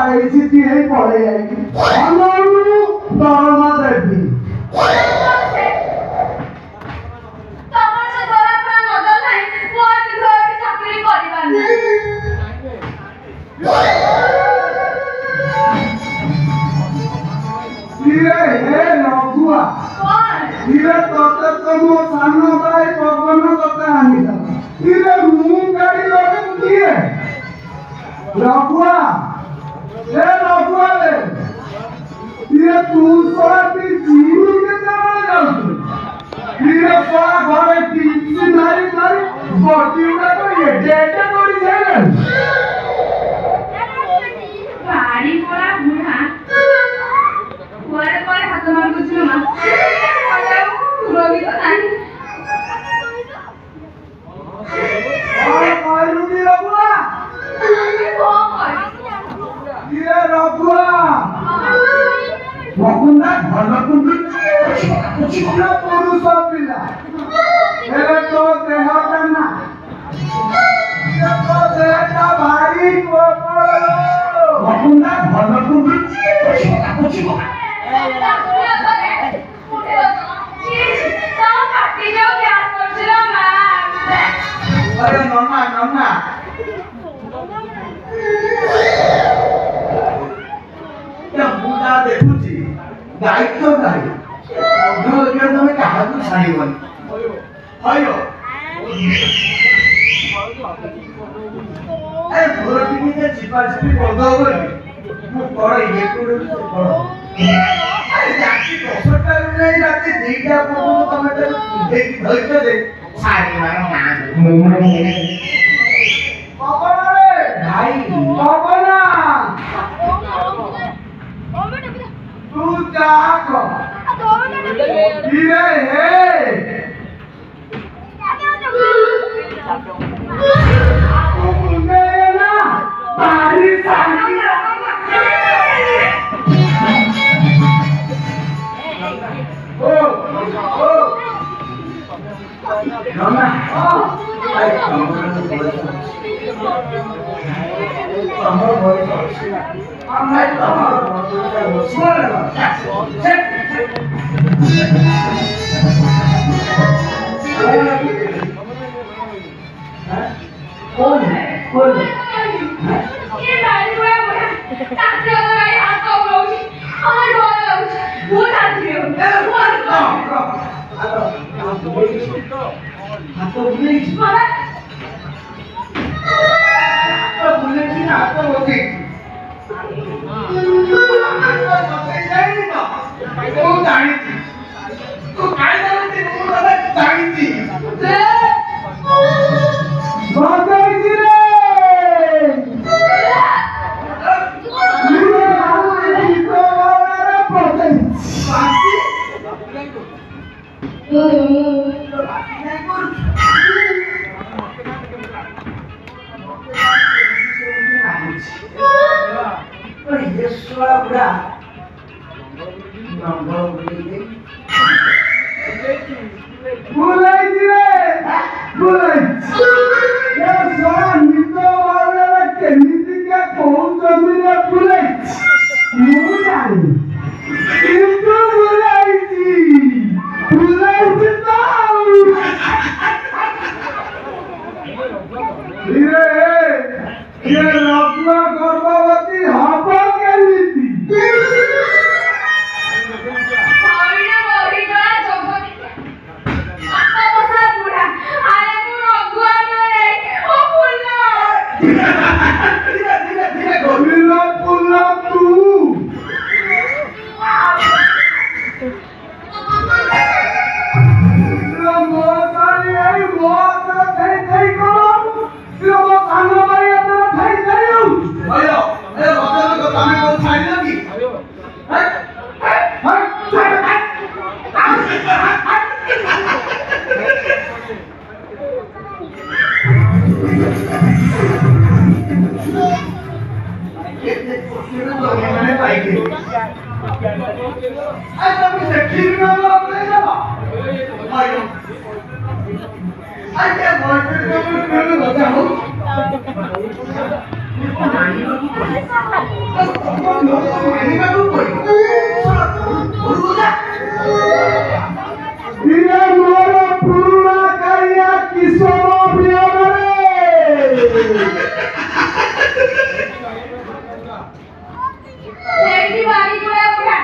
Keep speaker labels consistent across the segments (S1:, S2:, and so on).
S1: ବାଇଶି ହେଇ ପଳେଇ ଯାଇକି ଅନରୁ ଦରମା ଦେବି। ଲଘୁଆ ତତେ ତ ମୋ ସାନ ଭାଇ ପବନ ତତେ ଆଣିଦେଲା। ମୁଁ ଗାଡି ଲଗେଇବୁ କିଏ ଲଘୁଆ ଲଘୁଆ ତୁ ଶଳା ଜିରୁ କେତେବେଳେ ଯାଉଛୁ ଶଳା ଘରେ ଟିପି ମାରି ମାରି ବଟି ଗୁଡାକ ଏଡେ ଏଡେ କରି ସାରିଲାଣି।
S2: ଗାଡି ପଳା ବୁଢା କୁଆଡେ କୁଆଡେ ହାତ ମାରୁଛୁ ମା ସୁରକ୍ଷିତ ନାହିଁ।
S1: ମୁକୁନ୍ଦା ଭଲ ପୁରୁଷ ପିଲା ହେଲେ ତୋ ଦେହଟା ନା ତୋ ଦେହଟା ଭାରି ମୁକୁନ୍ଦା ଭଲ अरे नन्ना नन्ना मुझा देखुची दायित्व गाई तुम क्या छाड़बन हयो घर टी चिपाचिपी करदे पड़े ये राति 10टा राति 2टा तुम धैर्य दे तू जाग धीरे है ना बारिश कौन है
S2: ये गाड़ी हुआ ताकि अगर हाथ को रोगी और डोर रोगी वो ताकि हो
S1: हाथ तो बुलेट
S2: मामा
S1: तो बुलेट ना तो होती तू जानी थी तू काय करते तू मला जानी थी माताजी रे गर्भवती हब केमिति I can't ଇଏ ମୋର ପୁରୁଣା କାଳିଆ କିଶୋର ପ୍ରିୟରେ
S2: ଏଠି ବାଡ଼ି ପଡା ବୁଢା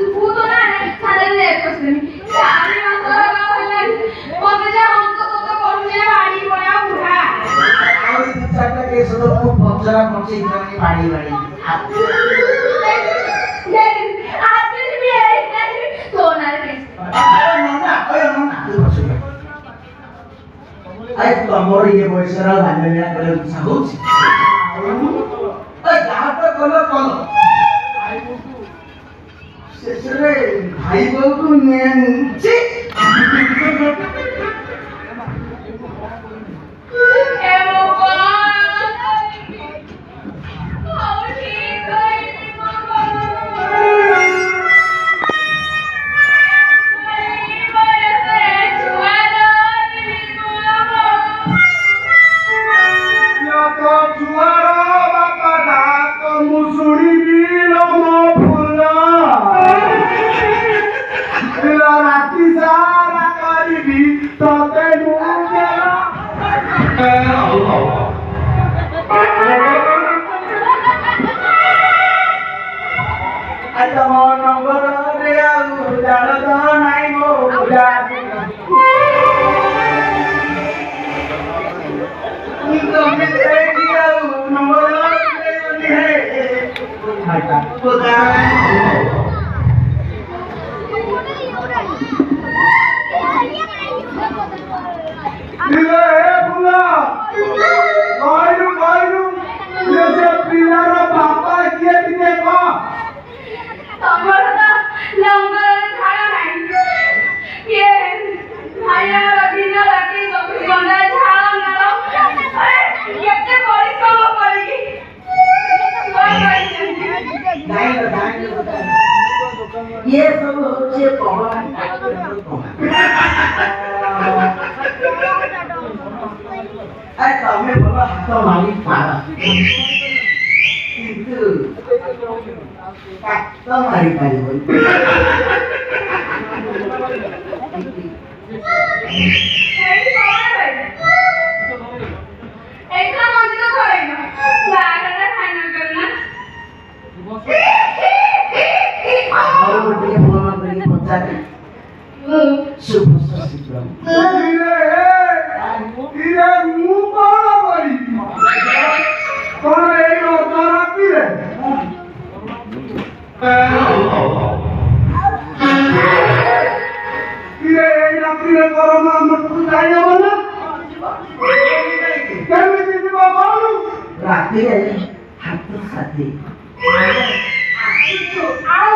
S2: ମୁଁ ତ ନା ଖାଲି ପସନି ଚାରି ମାସ ହେଲାଣି ମତେ ଯେ ହନ୍ତ ସତ କରୁଛେ ବାଡ଼ି ପଡା ବୁଢା
S3: ଆଉ ଦି ଚାରିଟା କେସ ତ ମୁଁ ପଚରା ପଚେଇ କରି ବାଡି ବାଡି ତମର ଇଏ ବୟସର ବାଲ୍ୟଲୀଳା କରିବାକୁ ଇଚ୍ଛା ହଉଛି ଯାହା ତ କଲ କଲ ଶେଷରେ ଭାଇ ବୋଉକୁ ନେଉଛି ये सब होचे पवन अरे तमे बोलो हाथ मारी पारा किंतु हाथ मारी पारी बोल
S2: एकला म्हणजे तो करायला बाळाला फायनल करणार
S3: और उठे बोलना करी पचा शुभ सस्त्रम
S1: ଇରେ ମୁଁ କଣ କରିବି କଣ ଏଇ ଅଧରାତିରେ ଇରେ ଏଇ ରାତିରେ ଗରମ ଆମକୁ ଯାଇହବ ନା କେମିତି ଯିବ କହୁନୁ
S3: ରାତିରେ ହାତ ସାଥି
S1: ଆଉ